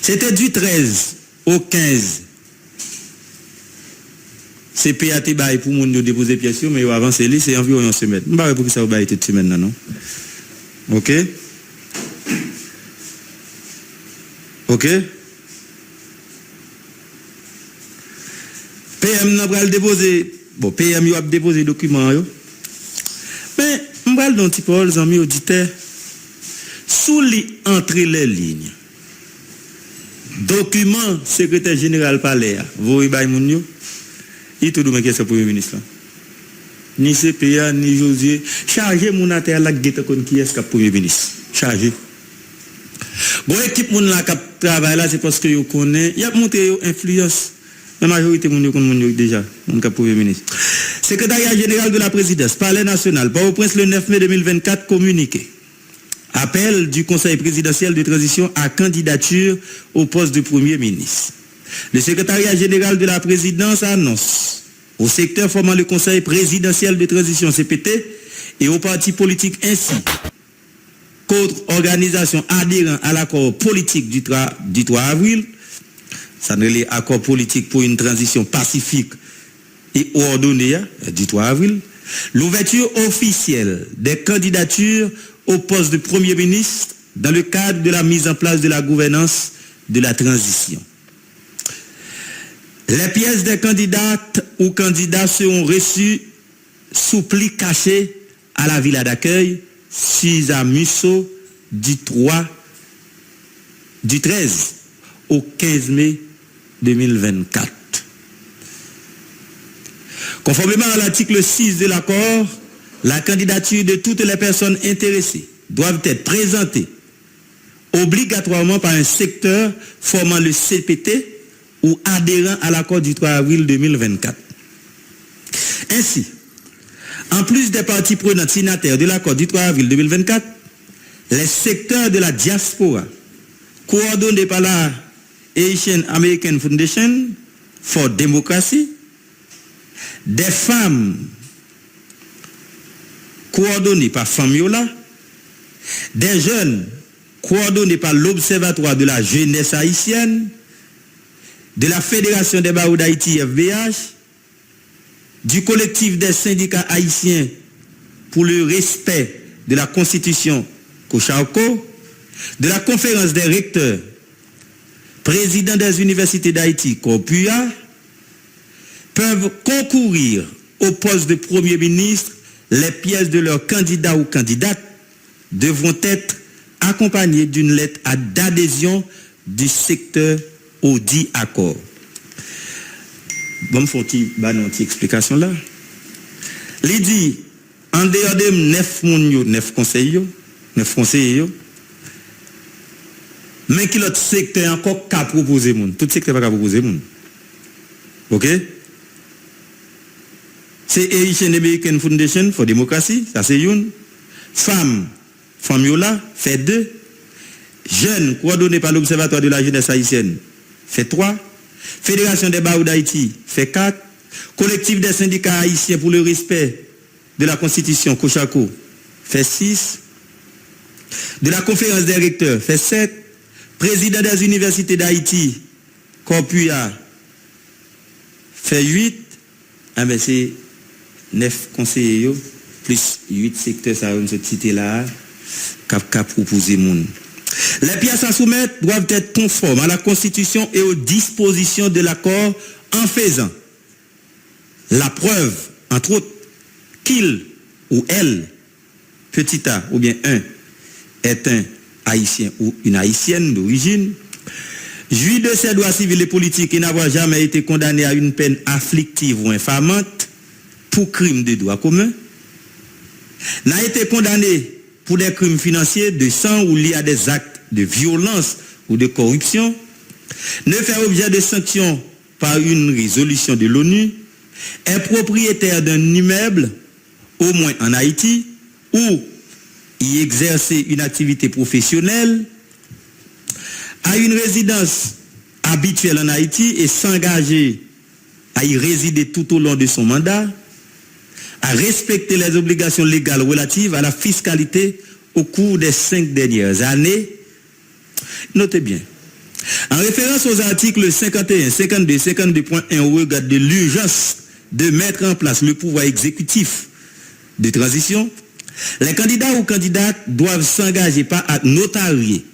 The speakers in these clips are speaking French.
C'était du 13 au 15. C'est PAT bail pour moun yo déposer pièce mais yo avancer li c'est environ une semaine. M'pa pour que ça va été toute semaine non. OK? OK? PM n'a pas déposer bon PM yo a déposer document yo. Mais m'pa don petit peu les amis auditeurs sous li entre les lignes. Document secrétaire général palais vous bay moun yo il tout domaine qui c'est premier ministre ni CPA ni Josier chargé mon terre la guette kon qui est premier ministre chargé bon équipe moun la qui travaille là c'est parce que yo connaît y a monté yo influence la majorité moun yo connaît déjà mon cap premier ministre secrétariat général de la présidence palais national Port-au-Prince le 9 mai 2024 communiqué appel du conseil présidentiel de transition à candidature au poste de premier ministre. Le secrétariat général de la présidence annonce au secteur formant le conseil présidentiel de transition CPT et aux partis politiques ainsi qu'autres organisations adhérant à l'accord politique du 3 avril, ça ne l'est accord politique pour une transition pacifique et ordonnée du 3 avril, l'ouverture officielle des candidatures au poste de Premier ministre dans le cadre de la mise en place de la gouvernance de la transition. Les pièces des candidates ou candidats seront reçues sous pli caché à la villa d'accueil Suza Musso du 13 au 15 mai 2024. Conformément à l'article 6 de l'accord, la candidature de toutes les personnes intéressées doivent être présentées obligatoirement par un secteur formant le CPT ou adhérent à l'accord du 3 avril 2024. Ainsi, en plus des parties prenantes signataires de l'accord du 3 avril 2024, les secteurs de la diaspora, coordonnés par la Asian American Foundation for Democracy, des femmes coordonnées par Famiola, des jeunes coordonnés par l'Observatoire de la jeunesse haïtienne, de la Fédération des barreaux d'Haïti FBH, du collectif des syndicats haïtiens pour le respect de la Constitution Cochauco, de la conférence des recteurs, président des universités d'Haïti Corpua, peuvent concourir au poste de Premier ministre. Les pièces de leurs candidats ou candidates devront être accompagnées d'une lettre d'adhésion du secteur au dit accord. Bon, faut une petite explication là. Il dit, en dehors de 9 conseillers, mais qui l'autre secteur encore qu'à proposer moun. Tout secteur pas qu'à proposer moun. OK? C'est Asian American Foundation for Democracy, ça c'est une. Famiola, fait 2. Jeunes, coordonnés par l'Observatoire de la jeunesse haïtienne, fait 3. Fédération des barreaux d'Haïti, fait 4. Collectif des syndicats haïtiens pour le respect de la Constitution, Cochaco, fait 6. De la conférence des recteurs, fait 7. Président des universités d'Haïti, Corpua, fait 8. Ah ben c'est 9 conseillers, plus 8 secteurs, ça va se citer là, qu'a proposé moun. Les pièces à soumettre doivent être conformes à la Constitution et aux dispositions de l'accord en faisant la preuve, entre autres, qu'il ou elle, petit a ou bien un, est un haïtien ou une haïtienne d'origine, jouit de ses droits civils et politiques et n'avoir jamais été condamné à une peine afflictive ou infamante pour crime de droit commun, n'a été condamné pour des crimes financiers, de sang ou liés à des actes de violence ou de corruption, ne fait objet de sanctions par une résolution de l'ONU, est propriétaire d'un immeuble, au moins en Haïti, ou y exercer une activité professionnelle, a une résidence habituelle en Haïti et s'engager à y résider tout au long de son mandat, à respecter les obligations légales relatives à la fiscalité au cours des 5 dernières années. Notez bien, En référence aux articles 51, 52, 52.1 au regard de l'urgence de mettre en place le pouvoir exécutif de transition, les candidats ou candidates doivent s'engager par acte notarié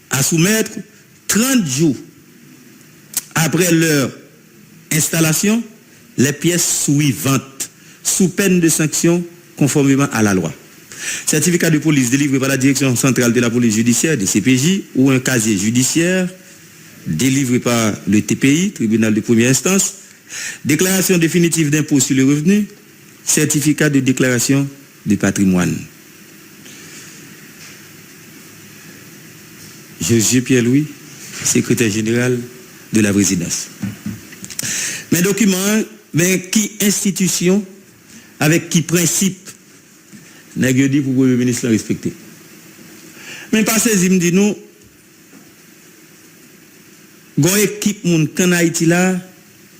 à soumettre 30 jours après leur installation les pièces suivantes sous peine de sanction conformément à la loi. Certificat de police délivré par la direction centrale de la police judiciaire, des CPJ, ou un casier judiciaire délivré par le TPI, tribunal de première instance, déclaration définitive d'impôt sur le revenu, certificat de déclaration de patrimoine. Josué Pierre-Louis, secrétaire général de la présidence. Mes documents, mais qui institution, avec qui principe, n'a dit pour le ministre respecter. Mais pas saisi, me dit nous, une équipe moun en Haïti là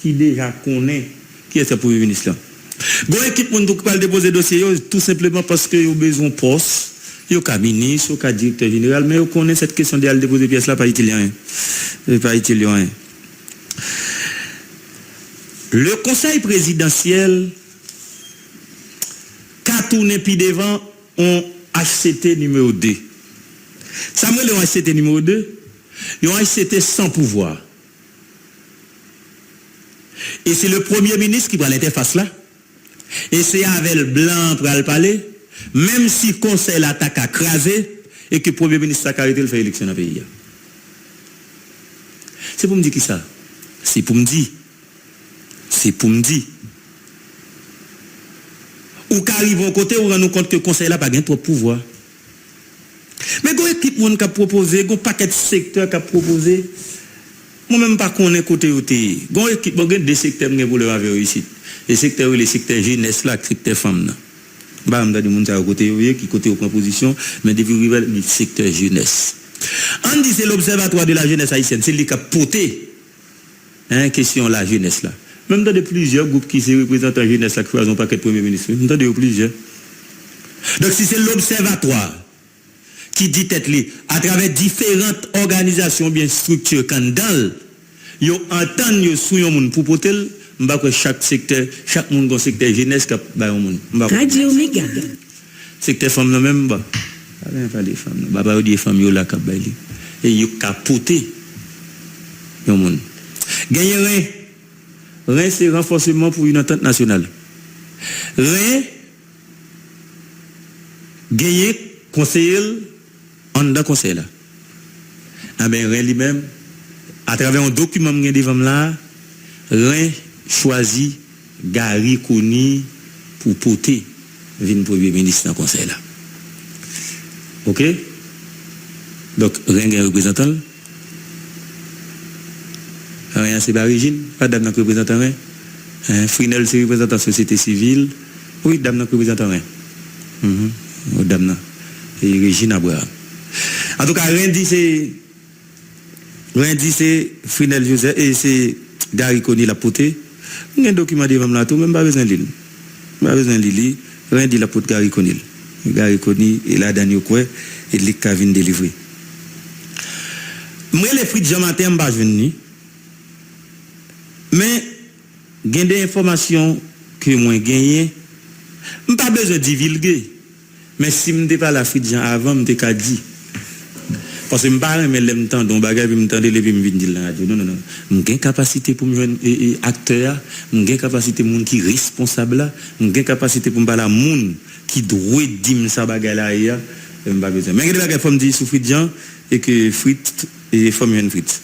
qui déjà connaît qui est ce premier ministre là. Une équipe moun qui va déposer dossier tout simplement parce que yo besoin poste, yo ka ministre, yo ka directeur général, mais yo connaît cette question de déposer pièce là pas italien. Pas italien. Le conseil présidentiel qu'a tourné puis devant on HCT numéro 2. Ça me le HCT numéro 2. Ils ont HCT sans pouvoir. Et c'est le premier ministre qui prend l'interface là. Et c'est avec le blanc pour le parler. Même si le conseil l'attaque à craser et que le premier ministre a arrêté de faire élection dans le pays. C'est pour me dire qui ça? C'est pour me dire. C'est pour me dire. Ou qu'arrive au côté où on nous compte que le conseil là n'a pas trop de pouvoir. Mais il y a une équipe qui a proposé, il y a un paquet de secteurs qui a proposé. Moi-même, pas qu'on est côté où il y a une équipe, il y a des secteurs qui ont réussi. Les secteurs jeunesse, les secteurs femmes. Il y a des gens qui côté aux propositions, mais depuis le secteur jeunesse. On dit c'est l'observatoire de la jeunesse haïtienne, c'est lui qui a porté la question de la jeunesse là. Même dans plusieurs groupes qui se représentent en jeunesse là, qui ont un paquet de premiers ministres, même dans plusieurs. Donc si c'est l'observatoire qui dit tête li à travers différentes organisations bien structurées candal yo entend yo sou yon moun pour potel m'ba que chaque secteur chaque monde dans secteur jeunesse ka ba yon moun Radio Omega secteur femme là même ba pas des femmes ba ba des femmes yo là ka ba li et yo capoter yon moun gagner rien c'est renforcement pour une entente nationale rien gagner conseiller en dans conseil là. Ah ben rien lui-même à travers un document que devant là, rien choisi Gary Koni pour porter vin premier ministre dans conseil là. OK? Donc rien un représentant. Rien c'est Barigine, pas dame dans représentant rien. Frinel c'est représentant société civile. Oui, dame dans représentant rien. Dame et Régine Abraham. En tout cas, rien dit c'est Frinel Joseph et c'est Gary Koni la poté. Il y a un document devant là tout même pas besoin de lire. Pas besoin de lire, rien dit la pote Gary Koni. Gary Koni et la dernière quoi et les Kavin délivré. Moi les frites Jean matin pas venir. Mais il y a des informations que moi gagné, pas besoin de divulguer. Mais si je n'étais pas la frite Jean avant, je n'étais qu'à dire. Parce que je ne parle pas de temps, donc je ne parle pas de la radio. Non. J'ai une capacité pour me jouer acteur, j'ai une capacité pour qui responsable, j'ai une capacité pour me parler à monde qui doit dire ça bagala là, je n'ai pas besoin. Mais il y a des gens qui me disent sous frite Jean et que frite et femme une frite.